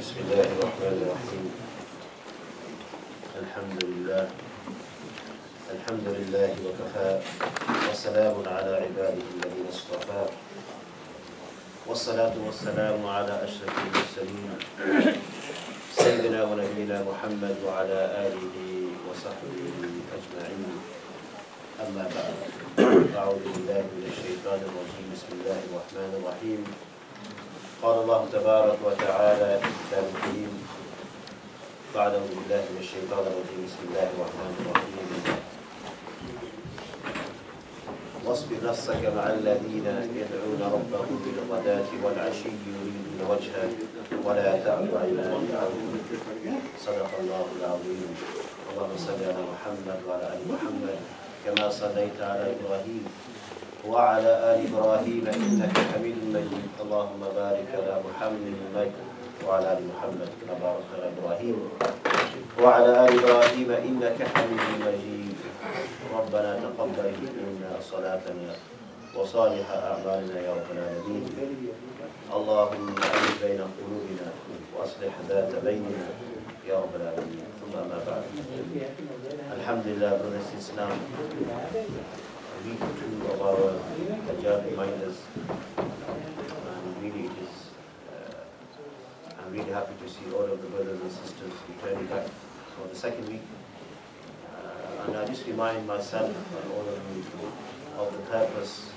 بسم الله الرحمن الرحيم. الحمد لله وكفى وسلام على عباده الذين اصطفى والصلاة والسلام على أشرف المرسلين سيدنا ونبينا محمد وعلى آله وصحبه أجمعين. أما بعد، أعوذ بالله من الشيطان الرجيم. بسم الله الرحمن الرحيم. قال الله تبارك وتعالى في كتابه الكريم بعد أعوذ بالله من الشيطان الرجيم. بسم الله الرحمن الرحيم. واصبر نفسك مع الذين يدعون ربهم بالغداة والعشي يريدون وجهه ولا تعد عيناك عنهم. صدق الله العظيم. اللهم صل على محمد وعلى آل محمد كما صليت على إبراهيم وعلى آل إبراهيم إنك حميد مجيد. اللهم بارك على محمد وعلى آل محمد كما باركت على إبراهيم وعلى آل إبراهيم إنك حميد مجيد. ربنا تقبل منا صلاتنا وصالح أعمالنا يا رب العالمين. اللهم ألف بين قلوبنا وأصلح ذات بيننا يا رب العالمين. ثم أما بعد. Alhamdulillah, brothers and sisters, week 2 of our Dajjal reminders, and really it is, I'm really happy to see all of the brothers and sisters returning back for the second week. And I just remind myself and all of you of the purpose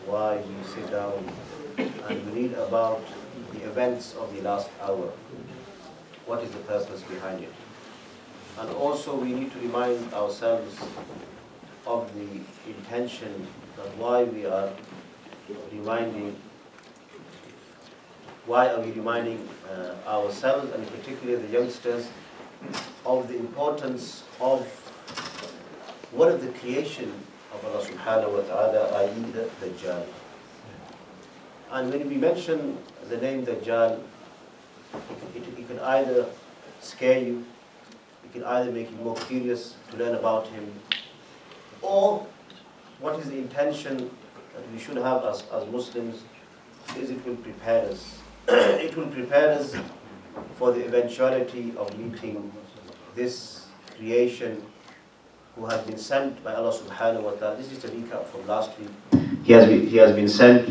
why we sit down and read about the events of the last hour. What is the purpose behind it? And also we need to remind ourselves of the intention that why are we reminding ourselves, and particularly the youngsters, of the importance of what is the creation of Allah subhanahu wa ta'ala, i.e. the Dajjal. And when we mention the name Dajjal, it can either scare you, it can either make you more curious to learn about him, or what is the intention that we should have as Muslims is it will prepare us. It will prepare us for the eventuality of meeting this creation who has been sent by Allah subhanahu wa ta'ala. This is a recap from last week. He has been sent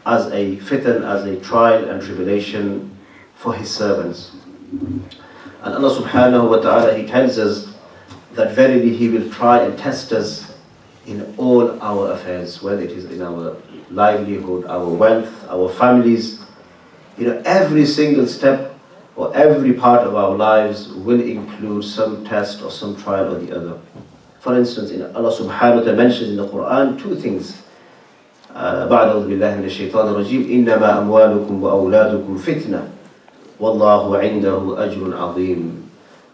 as a fitan, as a trial and tribulation for his servants. And Allah subhanahu wa ta'ala, he tells us that verily he will try and test us in all our affairs, whether it is in our livelihood, our wealth, our families. Every single step or every part of our lives will include some test or some trial or the other. For instance, Allah subhanahu wa ta'ala mentions in the Quran two things. بعد أعوذ بالله من الشيطان الرجيم إنما أموالكم وأولادكم فتنة والله عنده أجر عظيم.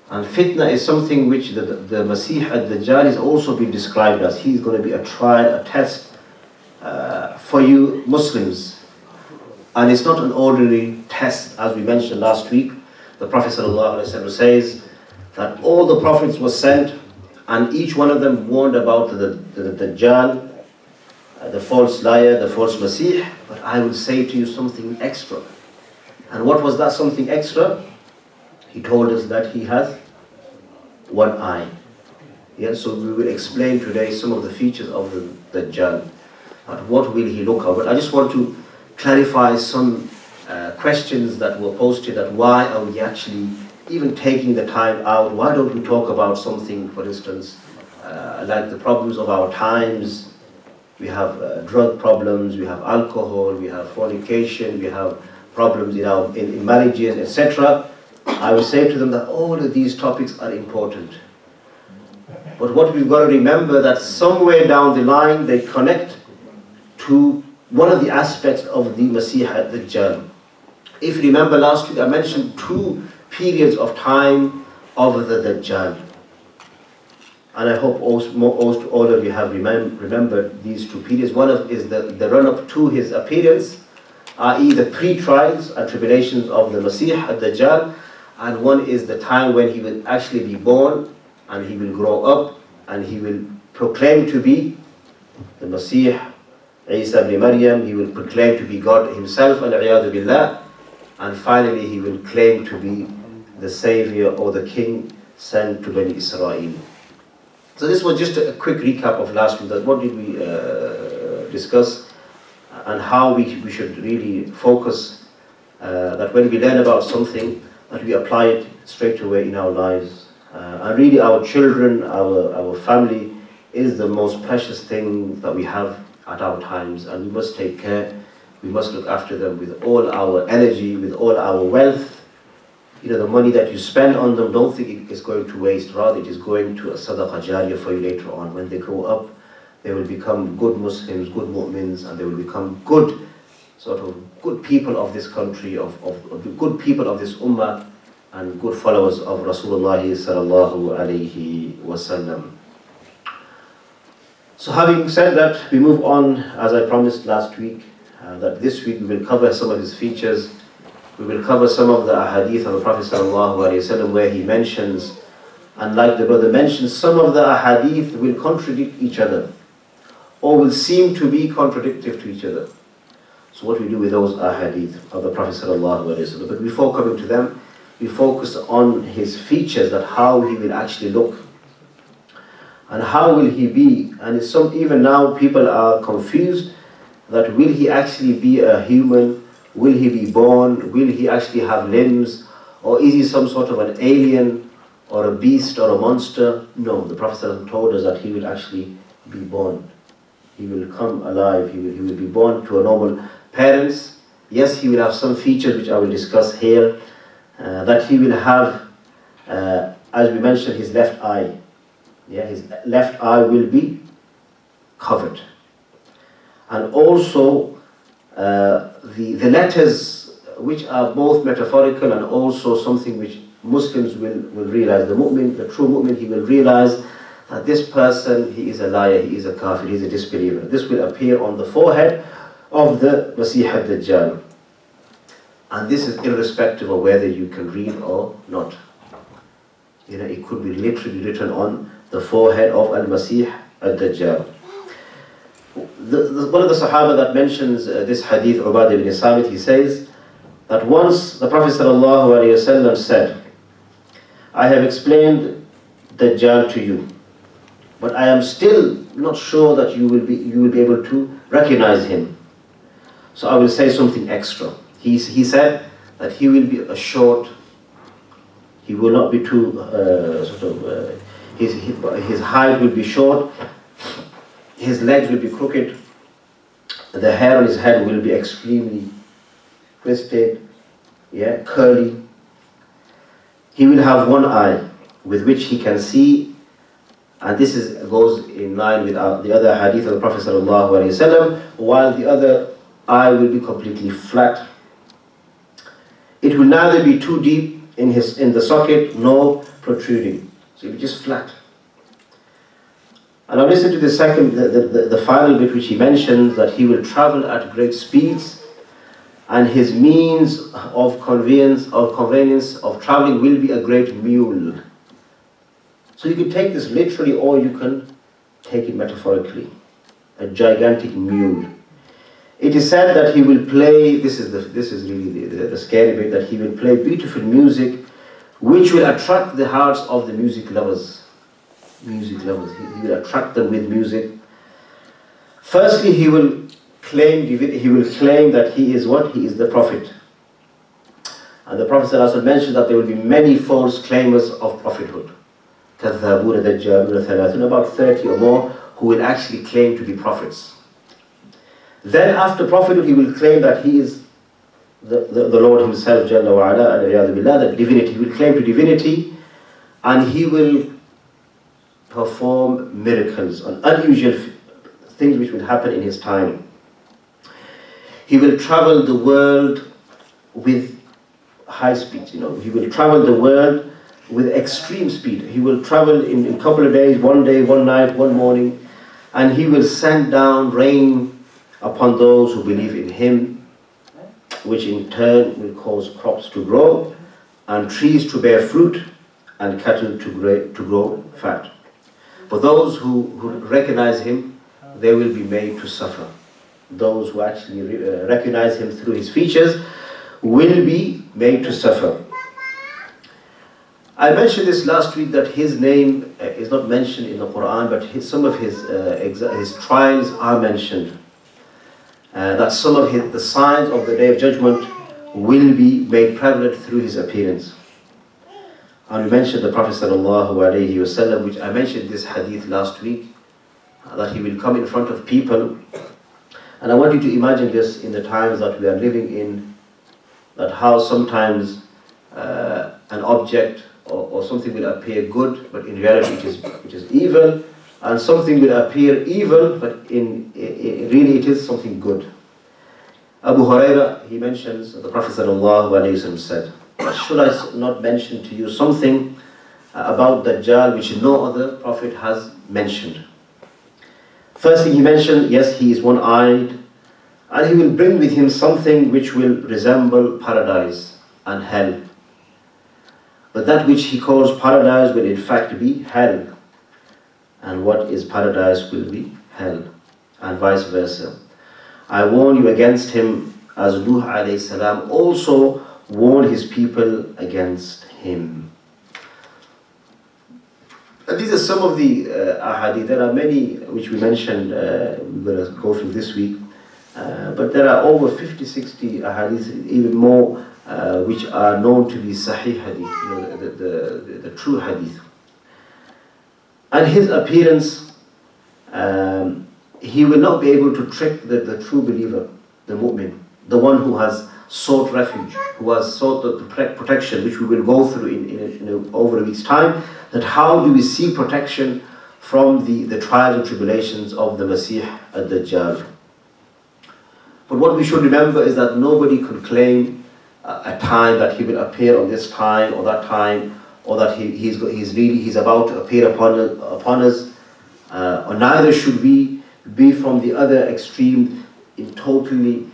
And fitna is something which the Masih ad-Dajjal is also been described as. He's going to be a trial, a test for you Muslims. And it's not an ordinary test, as we mentioned last week. The Prophet ﷺ says that all the prophets were sent and each one of them warned about the Dajjal, the false liar, the false Masih. But I will say to you something extra. And what was that something extra? He told us that he has one eye. Yeah, so we will explain today some of the features of the Dajjal. But what will he look at? But I just want to clarify some questions that were posted, that why are we actually even taking the time out? Why don't we talk about something, for instance, like the problems of our times? We have drug problems, we have alcohol, we have fornication, we have problems in marriages, etc. I will say to them that all of these topics are important. But what we've got to remember that somewhere down the line they connect to one of the aspects of the Masih ad-Dajjal. If you remember last week I mentioned two periods of time of the Dajjal. And I hope most all of you have remembered these two periods. One is the run-up to his appearance, i.e. the pre-trials and tribulations of the Masih ad-Dajjal. And one is the time when he will actually be born and he will grow up and he will proclaim to be the Masih Isa ibn Maryam. He will proclaim to be God himself, al-iyadu billah. and finally he will claim to be the savior or the king sent to Bani Israel. So this was just a quick recap of last week. That what did we discuss, and how we should really focus, that when we learn about something, that we apply it straight away in our lives. And really our children, our family is the most precious thing that we have at our times, and we must take care, we must look after them with all our energy, with all our wealth. You know, the money that you spend on them, don't think it is going to waste, rather it is going to a sadaqah jariyah for you later on. When they grow up, they will become good Muslims, good mu'mins, and they will become good, sort of good people of this country, of good people of this ummah, and good followers of Rasulullah sallallahu alayhi wasallam. So having said that, we move on, as I promised last week, that this week we will cover some of his features. We will cover some of the ahadith of the Prophet sallallahu alayhi wasallam where he mentions, and like the brother mentioned, some of the ahadith will contradict each other, or will seem to be contradictory to each other. So what we do with those ahadith of the Prophet sallallahu alayhi wasallam. But before coming to them, we focus on his features, that how he will actually look, and how will he be. And even now people are confused, that will he actually be a human? Will he be born? Will he actually have limbs? Or is he some sort of an alien, or a beast, or a monster? No, the Prophet told us that he will actually be born. He will come alive, he will be born to a normal parents. Yes, he will have some features which I will discuss here, that he will have, as we mentioned, his left eye. Yeah, his left eye will be covered. And also the letters, which are both metaphorical and also something which Muslims will realize. The mu'min, the true mu'min, he will realize that this person, he is a liar, he is a kafir, he is a disbeliever. This will appear on the forehead of the Masih ad-Dajjal. And this is irrespective of whether you can read or not. You know, it could be literally written on the forehead of Al-Masih ad-Dajjal. One of the Sahaba that mentions this hadith, Ubadah ibn Samit, he says that once the Prophet ﷺ said, I have explained Dajjal to you, but I am still not sure that you will be able to recognize him. So I will say something extra. He said that he will be a short, he will not be too his height will be short, his legs will be crooked, the hair on his head will be extremely twisted, yeah, curly. He will have one eye with which he can see, and this goes in line with the other hadith of the Prophet ﷺ, while the other eye will be completely flat. It will neither be too deep in the socket nor protruding. So it will be just flat. And now listen to the final bit, which he mentions, that he will travel at great speeds, and his means of conveyance of traveling will be a great mule. So you can take this literally, or you can take it metaphorically. A gigantic mule. It is said that he will play, this is really the scary bit, that he will play beautiful music which will attract the hearts of the music lovers. Music lovers. He will attract them with music. Firstly, he will claim that he is what? He is the Prophet. And the Prophet ﷺ mentioned that there will be many false claimers of prophethood. كَذَّابُونَ دَجَّالُونَ ثَلَاثُونَ, about 30 or more who will actually claim to be prophets. Then after prophethood, he will claim that he is the Lord himself, Jalla wa Ala, and that divinity. He will claim to divinity, and he will perform miracles and unusual things which will happen in his time. He will travel the world with high speed. You know, he will travel the world with extreme speed. He will travel in a couple of days, one day, one night, one morning, and he will send down rain upon those who believe in him, which in turn will cause crops to grow, and trees to bear fruit, and cattle to grow fat. For those who recognize him, they will be made to suffer. Those who actually recognize him through his features will be made to suffer. I mentioned this last week that his name is not mentioned in the Quran, but some of his trials are mentioned. That some of the signs of the Day of Judgment will be made prevalent through his appearance. And we mentioned the Prophet ﷺ, which I mentioned this hadith last week, that he will come in front of people. And I want you to imagine this in the times that we are living in, that how sometimes an object or something will appear good, but in reality it is evil, and something will appear evil, but really it is something good. Abu Huraira, he mentions, the Prophet ﷺ said, should I not mention to you something about Dajjal which no other prophet has mentioned? First thing he mentioned, yes, he is one-eyed, and he will bring with him something which will resemble paradise and hell. But that which he calls paradise will in fact be hell, and what is paradise will be hell, and vice versa. I warn you against him, as Nuh alayhi salam also warned his people against him. And these are some of the ahadith. There are many which we mentioned, we're going to go through this week, but there are over 50, 60 ahadith, even more, which are known to be sahih hadith, the true hadith. And his appearance, he will not be able to trick the true believer, the mu'min, the one who has sought refuge, who has sought the protection, which we will go through in over a week's time, that how do we seek protection from the trials and tribulations of the Masih ad-Dajjal. But what we should remember is that nobody can claim a time that he will appear on this time or that time, or that he's about to appear upon us, or neither should we be from the other extreme in totally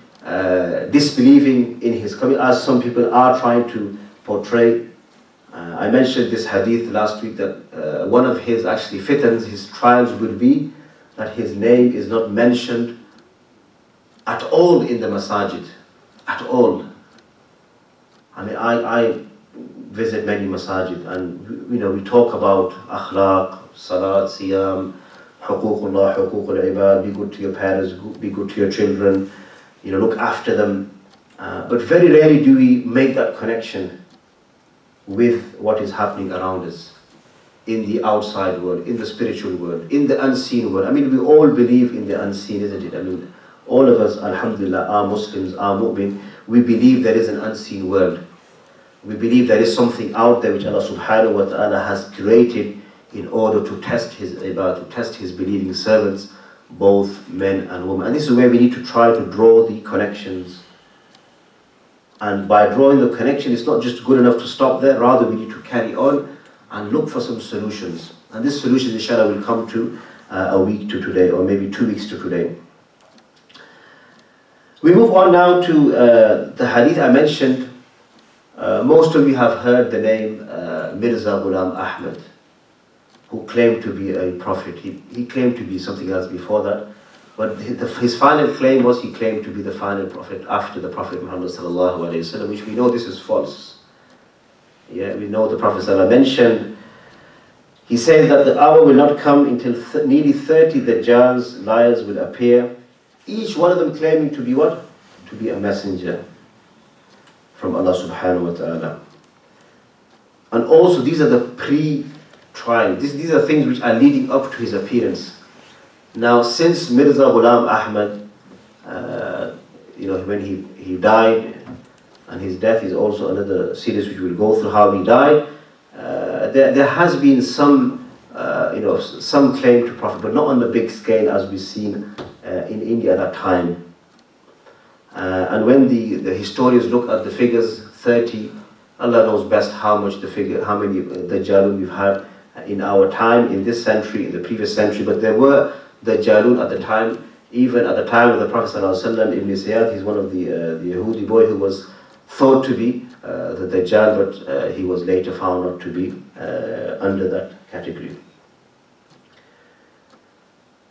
disbelieving in his coming, as some people are trying to portray. I mentioned this hadith last week, that one of his actually fitans, his trials, will be that his name is not mentioned at all in the masajid, at all. I mean, I visit many masajid, and we talk about akhlaq, salat, siyam, huququllah, huququl ibad, be good to your parents, be good to your children, look after them. But very rarely do we make that connection with what is happening around us, in the outside world, in the spiritual world, in the unseen world. I mean, we all believe in the unseen, isn't it? I mean, all of us, alhamdulillah, are Muslims, are mu'min. We believe there is an unseen world. We believe there is something out there which Allah subhanahu wa ta'ala has created in order to test his ibad, to test his believing servants, both men and women. And this is where we need to try to draw the connections. And by drawing the connection, it's not just good enough to stop there, rather we need to carry on and look for some solutions. And this solution, inshallah, will come to a week to today, or maybe 2 weeks to today. We move on now to the hadith I mentioned. Most of you have heard the name Mirza Ghulam Ahmad, who claimed to be a prophet. He claimed to be something else before that, but his final claim was he claimed to be the final prophet after the Prophet Muhammad sallallahu alaihi wasallam, which we know this is false. Yeah, we know the Prophet sallallahu mentioned. He says that the hour will not come until nearly 30 Dajjals, liars, will appear, each one of them claiming to be what? To be a messenger from Allah subhanahu wa ta'ala. And also these are the pre-trial. These are things which are leading up to his appearance. Now, since Mirza Ghulam Ahmad, when he died, and his death is also another series which we'll go through how he died, there has been some claim to prophet, but not on the big scale as we've seen in India at that time. And when the historians look at the figures, 30, Allah knows best how many Dajjalun we've had in our time, in this century, in the previous century, but there were Dajjalun at the time, even at the time of the Prophet ﷺ. Ibn Sayyad, he's one of the Yahudi boy who was thought to be the Dajjal, but he was later found not to be under that category.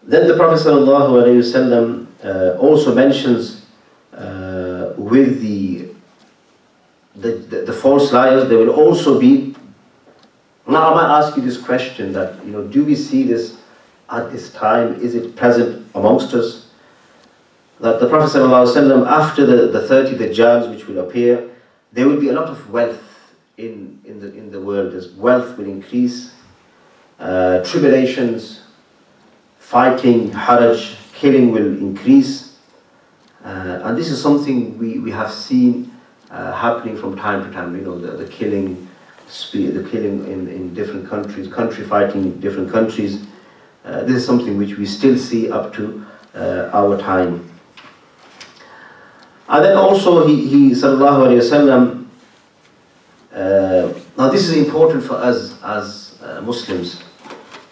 Then the Prophet ﷺ also mentions with the the false liars, there will also be. Now I might ask you this question that, do we see this at this time? Is it present amongst us? That the Prophet ﷺ, after the 30 Dajjals which will appear, there will be a lot of wealth in the world. This wealth will increase, tribulations, fighting, haraj, killing will increase. And this is something we have seen happening from time to time. The killing in different countries, country fighting in different countries. This is something which we still see up to our time. And then also he sallallahu alayhi wasallam, now this is important for us as Muslims,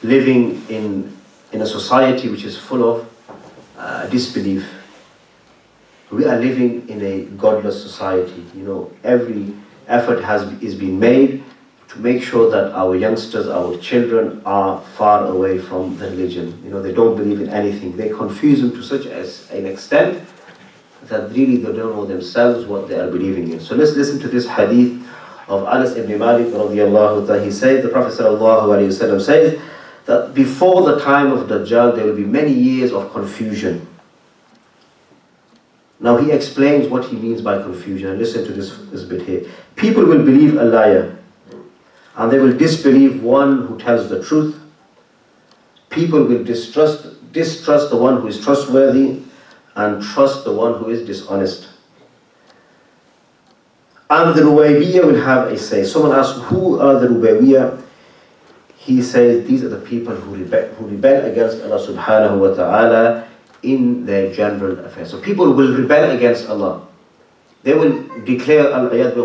living in a society which is full of disbelief. We are living in a godless society. Every effort is being made to make sure that our youngsters, our children are far away from the religion. They don't believe in anything. They confuse them to such an extent that really they don't know themselves what they are believing in. So let's listen to this hadith of Anas ibn Malik radiallahu ta'ala. He says, the Prophet sallallahu alayhi wasallam says that before the time of Dajjal there will be many years of confusion. Now he explains what he means by confusion. Listen to this bit here. People will believe a liar, and they will disbelieve one who tells the truth. People will distrust the one who is trustworthy, and trust the one who is dishonest. And the Ruwaybiyah will have a say. Someone asks, who are the Ruwaybiyah? He says, these are the people who rebel against Allah subhanahu wa ta'ala in their general affairs. So people will rebel against Allah. They will declare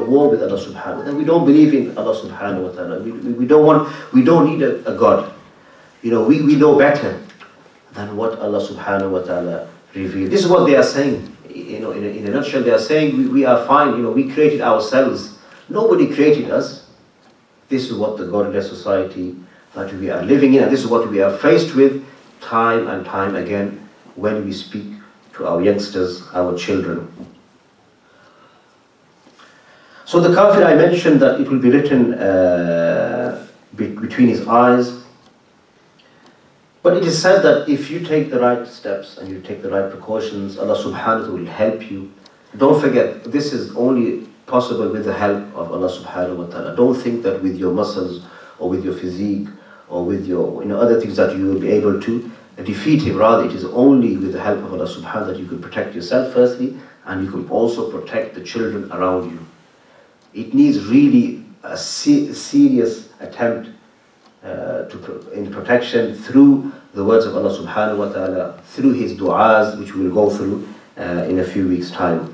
war with Allah subhanahu wa ta'ala. We don't believe in Allah subhanahu wa ta'ala. We don't need a God. We know better than what Allah subhanahu wa ta'ala revealed. This is what they are saying. In a nutshell, they are saying we are fine. We created ourselves. Nobody created us. This is what the godless society that we are living in, and this is what we are faced with time and time again when we speak to our youngsters, our children. So the kafir, I mentioned that it will be written between his eyes. But it is said that if you take the right steps and you take the right precautions, Allah subhanahu wa ta'ala will help you. Don't forget, this is only possible with the help of Allah subhanahu wa ta'ala. Don't think that with your muscles or with your physique or with your other things that you will be able to defeat him. Rather, it is only with the help of Allah subhanahu wa ta'ala that you can protect yourself firstly, and you can also protect the children around you. It needs really a serious attempt in protection through the words of Allah subhanahu wa ta'ala, through his du'as, which we will go through in a few weeks' time.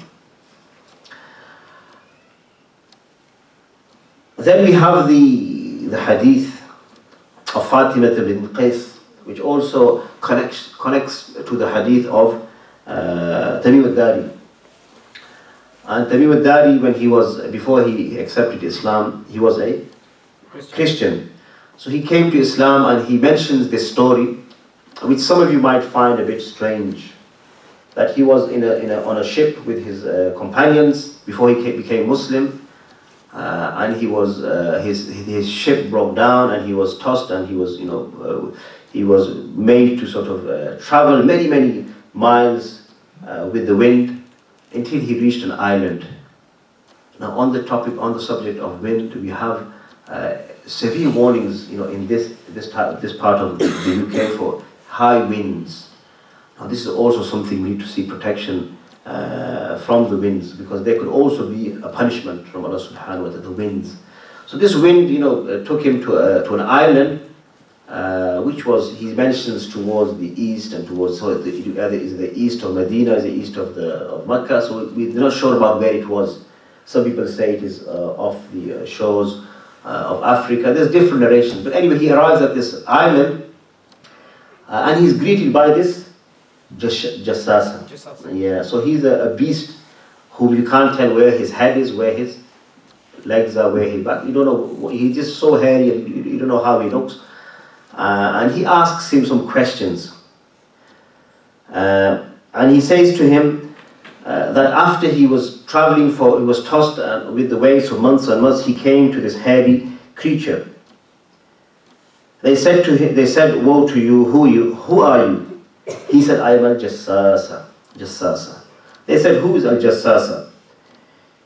Then we have the hadith of Fatima bin Qais, which also connects to the hadith of Tamim al-Dari. And Tamim al-Dari, before he accepted Islam, he was a Christian. So he came to Islam and he mentions this story, which some of you might find a bit strange. That he was on a ship with his companions before he became Muslim, and his ship broke down and he was tossed, and he was made to sort of travel many miles with the wind until he reached an island. Now on the subject of wind, we have severe warnings, in this part of the UK for high winds. Now this is also something we need to seek protection from the winds, because there could also be a punishment from Allah subhanahu wa ta'ala, the winds. So this wind, took him to an island, which was, he mentions, towards the east and towards, so either is the east of Medina, is the east of Mecca. So we're not sure about where it was. Some people say it is off the shores of Africa. There's different narrations. But anyway, he arrives at this island, and he's greeted by this Jassasa. Yeah, so he's a beast whom you can't tell where his head is, where his legs are, where his back. You don't know. He's just so hairy, and you don't know how he looks. And he asks him some questions. And he says to him that after he was traveling he was tossed with the waves for months and months. He came to this hairy creature. They said to him, they said, "Woe to you, who are you?" He said, "I am al-Jassasa." Jassasa. They said, "Who is al-Jassasa?"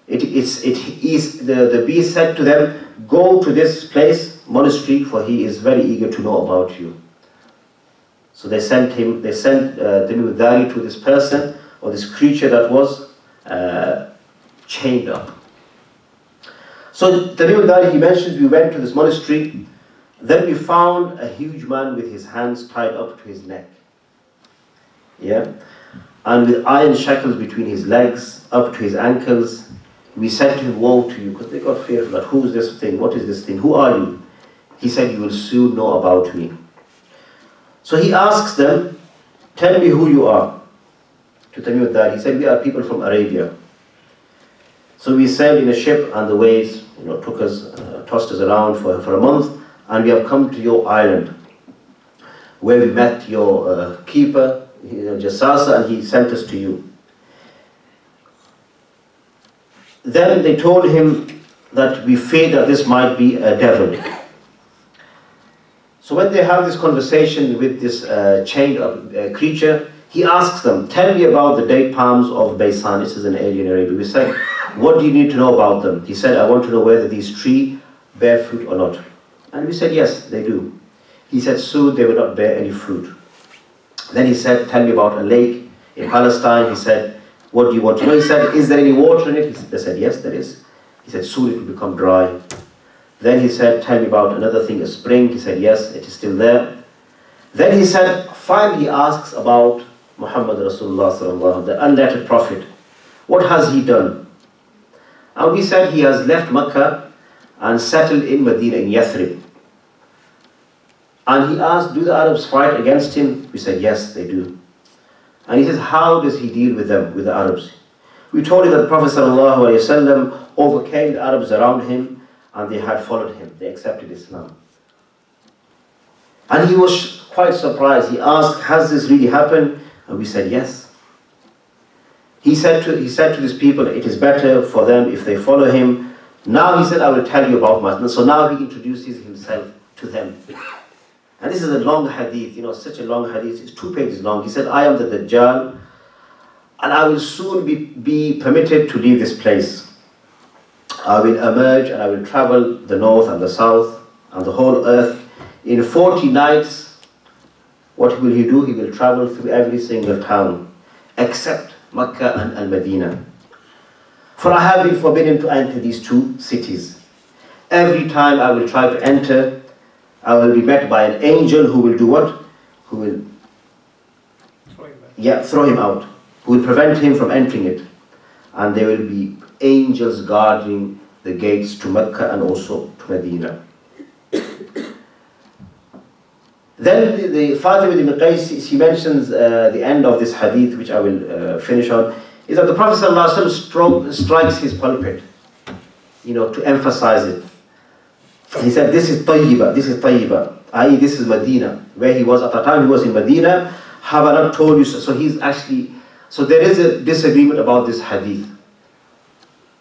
The beast said to them, "Go to this place, monastery, for he is very eager to know about you." So they sent Tamim to this person, or this creature that was chained up. So Tamim he mentions, we went to this monastery, then we found a huge man with his hands tied up to his neck. Yeah? And with iron shackles between his legs, up to his ankles. We said to him, "Woe to you," because they got fearful, that who is this thing? What is this thing? Who are you? He said, "You will soon know about me." So he asks them, "Tell me who you are." To Tamim al-Dari, he said, "We are people from Arabia." So we sailed in a ship, and the waves took us, tossed us around for a month, and we have come to your island, where we met your keeper, Jassasa, and he sent us to you. Then they told him that we fear that this might be a devil. So when they have this conversation with this chained up creature, he asks them, "Tell me about the date palms of Baysan." This is an area in Arabia. We said, "What do you need to know about them?" He said, "I want to know whether these trees bear fruit or not." And we said, "Yes, they do." He said, "Soon they will not bear any fruit." Then he said, "Tell me about a lake in Palestine." He said, "What do you want to know?" He said, "Is there any water in it?" They said, "Yes, there is." He said, "Soon it will become dry." Then he said, "Tell me about another thing, a spring." He said, "Yes, it is still there." Then he said, finally he asks about Muhammad Rasulullah sallallahu, the unlettered prophet. What has he done? And we said he has left Mecca and settled in Medina, in Yathrib. And he asked, "Do the Arabs fight against him?" We said, "Yes, they do." And he says, "How does he deal with them, with the Arabs?" We told him that the Prophet ﷺ overcame the Arabs around him, and they had followed him. They accepted Islam. And he was quite surprised. He asked, "Has this really happened?" And we said, "Yes." He said to these people, "It is better for them if they follow him." Now he said, "I will tell you about myself." So now he introduces himself to them. And this is a long hadith, such a long hadith. It's 2 pages long. He said, "I am the Dajjal, and I will soon be permitted to leave this place. I will emerge and I will travel the north and the south and the whole earth. In 40 nights, what will he do? He will travel through every single town, except Mecca and Al-Medina. For I have been forbidden to enter these 2 cities. Every time I will try to enter, I will be met by an angel who will do what? Who will throw him out. Who will prevent him from entering it. And there will be angels guarding the gates to Mecca and also to Medina." Then the Fatima ibn Qais, she mentions the end of this hadith, which I will finish on, is that the Prophet ﷺ strikes his pulpit, to emphasize it. He said, "This is Tayyiba, i.e. this is Medina," where he was at the time. He was in Medina. "Have I not told you so?" So he's actually, so there is a disagreement about this hadith,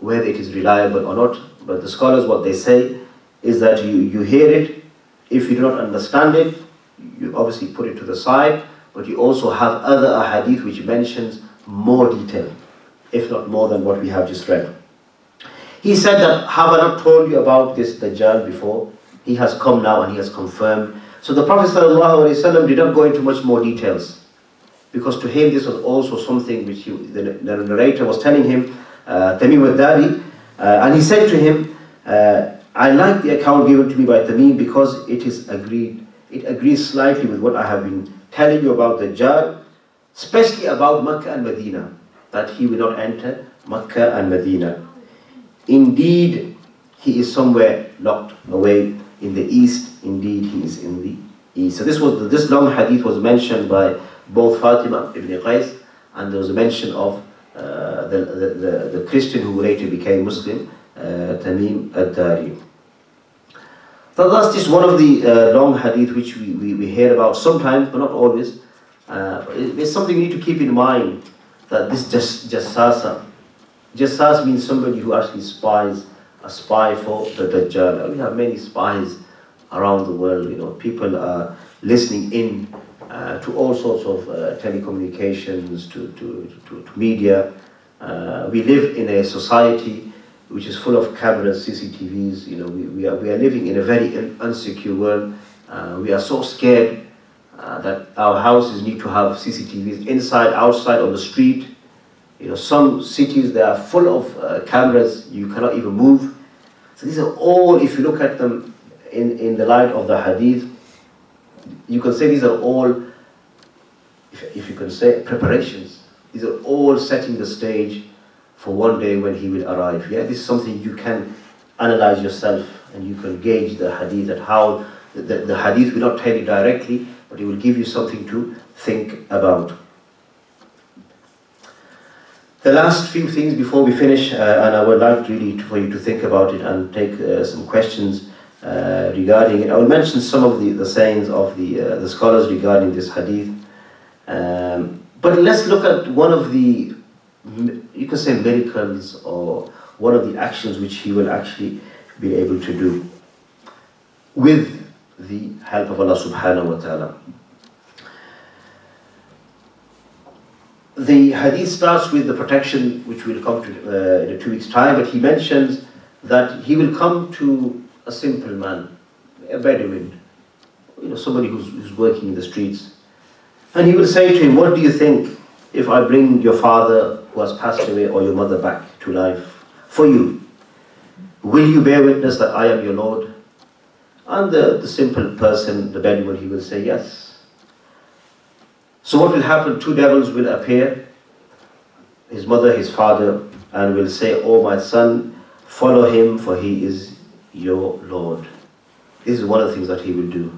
whether it is reliable or not. But the scholars, what they say is that you hear it. If you do not understand it, you obviously put it to the side, but you also have other hadith which mentions more detail, if not more than what we have just read. He said that, "Have I not told you about this Dajjal before? He has come now and he has confirmed." So the Prophet ﷺ did not go into much more details, because to him this was also something which the narrator was telling him, Tamim al-Dari, and he said to him, "I like the account given to me by Tamim because it agrees slightly with what I have been telling you about Dajjal, especially about Mecca and Medina, that he will not enter Mecca and Medina. Indeed, he is somewhere locked away in the east. Indeed, he is in the east." So this long hadith was mentioned by both Fatima ibn Qais, and there was a mention of the Christian who later became Muslim, Tamim al-Dari. So that's just one of the long hadith which we hear about sometimes, but not always. It's something we need to keep in mind, that this Jassasa, Jassas means somebody who actually spies, a spy for the Dajjal. We have many spies around the world. People are listening in to all sorts of telecommunications, to media. We live in a society which is full of cameras, CCTVs. We are living in a very unsecure world. We are so scared that our houses need to have CCTVs inside, outside, on the street. Some cities, they are full of cameras. You cannot even move. So these are all, if you look at them in the light of the hadith, you can say these are all, if you can say, preparations. These are all setting the stage for one day when he will arrive. Yeah, this is something you can analyze yourself, and you can gauge the hadith, at how the hadith will not tell you directly, but it will give you something to think about. The last few things before we finish, and I would like really for you to think about it and take some questions regarding it. I will mention some of the sayings of the scholars regarding this hadith. But let's look at one of the, you can say, miracles, or one of the actions which he will actually be able to do with the help of Allah subhanahu wa ta'ala. The hadith starts with the protection, which will come to in 2 weeks' time, but he mentions that he will come to a simple man, a Bedouin, somebody who's working in the streets, and he will say to him, "What do you think if I bring your father who has passed away, or your mother, back to life for you? Will you bear witness that I am your Lord?" And the simple person, the Bedouin, he will say, "Yes." So what will happen? 2 devils will appear, his mother, his father, and will say, "Oh my son, follow him, for he is your Lord." This is one of the things that he will do.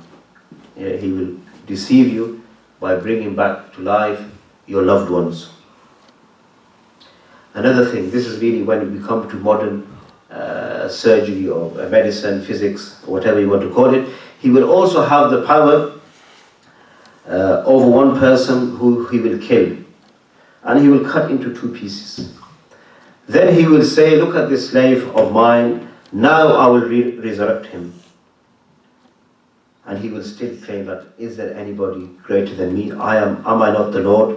He will deceive you by bringing back to life your loved ones. Another thing, this is really when we come to modern surgery, or medicine, physics, or whatever you want to call it. He will also have the power over one person who he will kill, and he will cut into 2 pieces. Then he will say, "Look at this slave of mine, now I will resurrect him." And he will still claim that, "Is there anybody greater than me? Am I not the Lord?"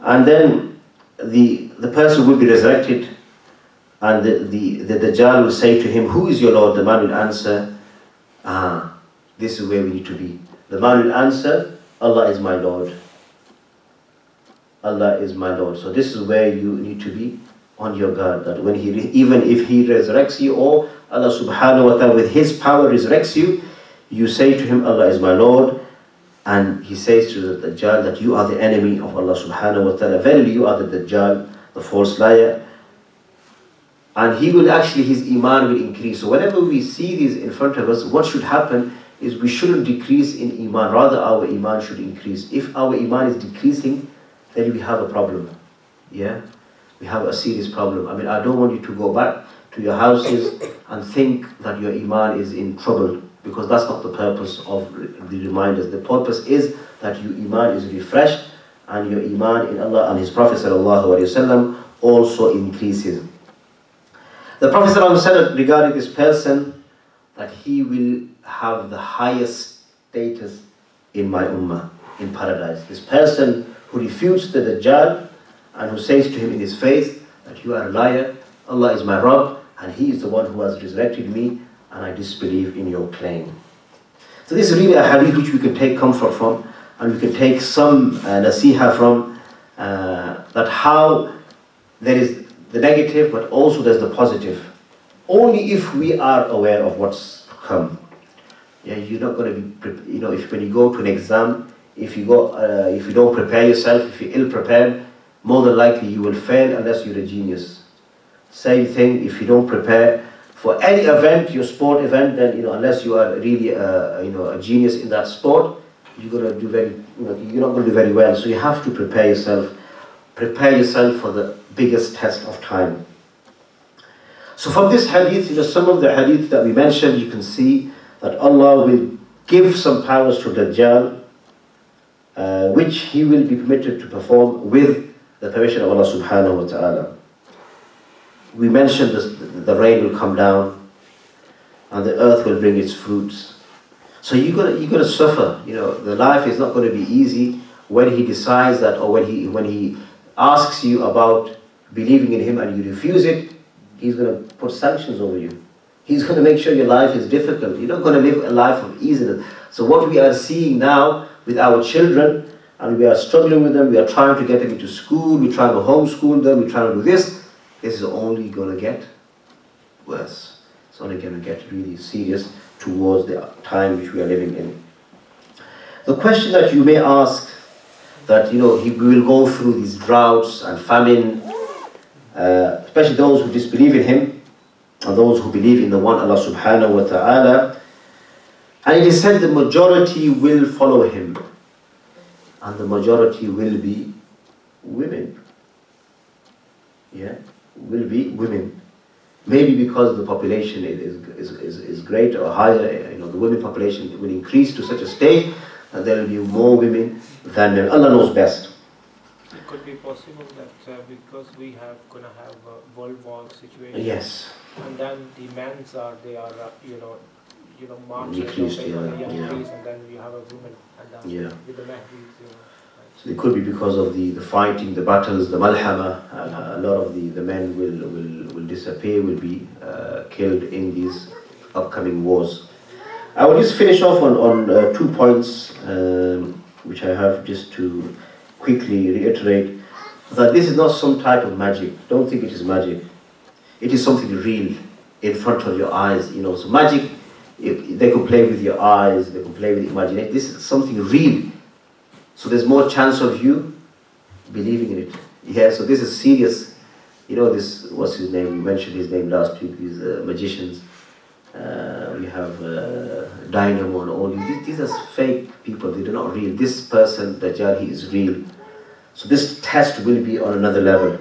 And then the person will be resurrected, and the Dajjal will say to him, "Who is your Lord?" The man will answer, "This is where we need to be." The man will answer, "Allah is my Lord. Allah is my Lord." So this is where you need to be on your guard, that when even if he resurrects you, or Allah subhanahu wa ta'ala with his power resurrects you, you say to him, "Allah is my Lord," and he says to the Dajjal that you are the enemy of Allah subhanahu wa ta'ala. Verily you are the Dajjal, the false liar. And he will actually, his iman will increase. So whenever we see these in front of us, what should happen is we shouldn't decrease in iman, rather our iman should increase. If our iman is decreasing, then we have a problem. Yeah, we have a serious problem. I mean, I don't want you to go back to your houses and think that your iman is in trouble, because that's not the purpose of the reminders. The purpose is that your iman is refreshed, and your iman in Allah and His Prophet ﷺ also increases. The Prophet ﷺ said regarding this person that he will have the highest status in my ummah, in paradise. This person who refutes the Dajjal and who says to him in his faith that you are a liar, Allah is my Rabb, and He is the one who has resurrected me, and I disbelieve in your claim. So this is really a hadith which we can take comfort from, and we can take some nasiha from, that how there is the negative, but also there's the positive. Only if we are aware of what's to come. Yeah, you're not going to be, if when you go to an exam, if you don't prepare yourself, if you're ill-prepared, more than likely you will fail unless you're a genius. Same thing, if you don't prepare for any event, your sport event, then unless you are really a genius in that sport, you're going to do you're not going to do very well. So you have to prepare yourself. Prepare yourself for the biggest test of time. So from this hadith, some of the hadith that we mentioned, you can see that Allah will give some powers to Dajjal, which he will be permitted to perform with the permission of Allah subhanahu wa ta'ala. We mentioned this, the rain will come down and the earth will bring its fruits. So you're gonna suffer. The life is not going to be easy when He decides that, or when he asks you about believing in Him and you refuse it. He's going to put sanctions over you. He's going to make sure your life is difficult. You're not going to live a life of easiness. So what we are seeing now with our children, and we are struggling with them, we are trying to get them into school, we're trying to homeschool them, we're trying to do this is only going to get worse. It's only going to get really serious towards the time which we are living in. The question that you may ask, that we will go through these droughts and famine, especially those who disbelieve in Him and those who believe in the one Allah subhanahu wa ta'ala, and it is said the majority will follow Him, and the majority will be women. Will be women. Maybe because the population is greater or higher, the women population will increase to such a state that there will be more women than men. Allah knows best. It could be possible that because we have gonna have a world war situation. Yes. And then the men's are marching Increased, increase, and then we have a woman, and then with the men. So it could be because of the fighting, the battles, the malhama, and a lot of the men will disappear, will be killed in these upcoming wars. I will just finish off on 2 points, which I have just to quickly reiterate, that this is not some type of magic. Don't think it is magic. It is something real in front of your eyes. So magic, they could play with your eyes, they could play with imagination. This is something real. So there's more chance of you believing in it. So this is serious. This, what's his name? We mentioned his name last week, these magicians. We have Dynamo and all these are fake people, they are not real. This person, Dajjal, he is real. So this test will be on another level.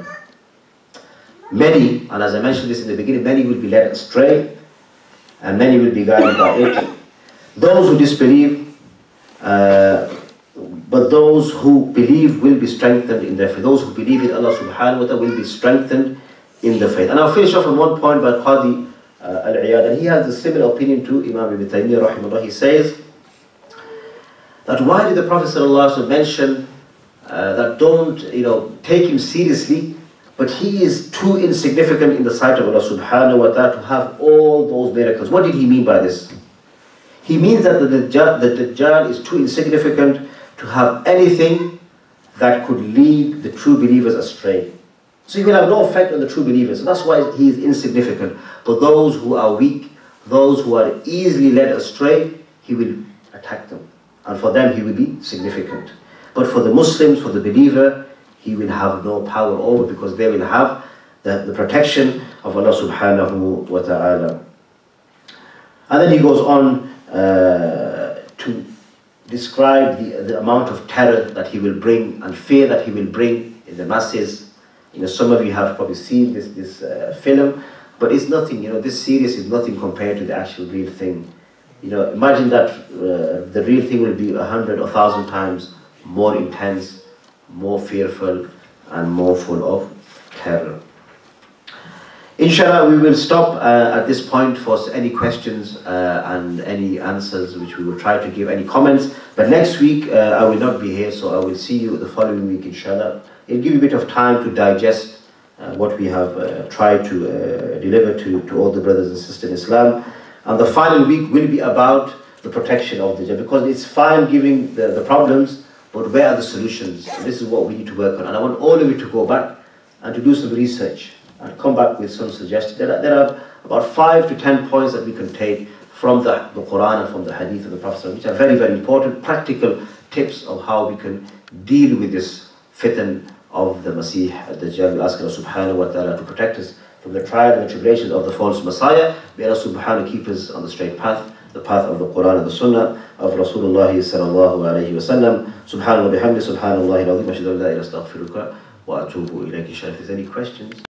Many, and as I mentioned this in the beginning, many will be led astray and many will be guided by it. Those who disbelieve, but those who believe will be strengthened in their faith. Those who believe in Allah subhanahu wa ta'ala will be strengthened in the faith. And I'll finish off on one point by Qadi Al-Iyad, and he has a similar opinion to Imam Ibn Taymiyyah rahimahullah. He says that why did the Prophet ﷺ mention that don't take him seriously, but he is too insignificant in the sight of Allah subhanahu wa ta'ala to have all those miracles. What did he mean by this? He means that the Dajjal is too insignificant to have anything that could lead the true believers astray. So he will have no effect on the true believers. So that's why he is insignificant. But those who are weak, those who are easily led astray, he will attack them. And for them he will be significant. But for the Muslims, for the believer, he will have no power over, because they will have the protection of Allah subhanahu wa ta'ala. And then he goes on to describe the amount of terror that he will bring and fear that he will bring in the masses. Some of you have probably seen this film, but it's nothing. This series is nothing compared to the actual real thing. Imagine that the real thing will be 100 or 1,000 times more intense, more fearful, and more full of terror. Inshallah, we will stop at this point for any questions and any answers, which we will try to give, any comments. But next week I will not be here, so I will see you the following week, inshallah. It'll give you a bit of time to digest what we have tried to deliver to all the brothers and sisters in Islam. And the final week will be about the protection of the Dajjal, because it's fine giving the problems, but where are the solutions? And this is what we need to work on. And I want all of you to go back and to do some research and come back with some suggestions. There are about 5 to 10 points that we can take from the Quran and from the Hadith of the Prophet, which are very, very important, practical tips of how we can deal with this fitan of the Masih, Dajjal. We ask Allah subhanahu wa ta'ala to protect us from the trial and the tribulations of the false Messiah. May Allah subhanahu keep us on the straight path, the path of the Quran and the Sunnah of Rasulullah sallallahu alayhi wa sallam. Subhanallah bihamdi, subhanallah al-azim, ashhadu an la ilaha illa astaghfiruka wa atubu ilayk. If there's any questions.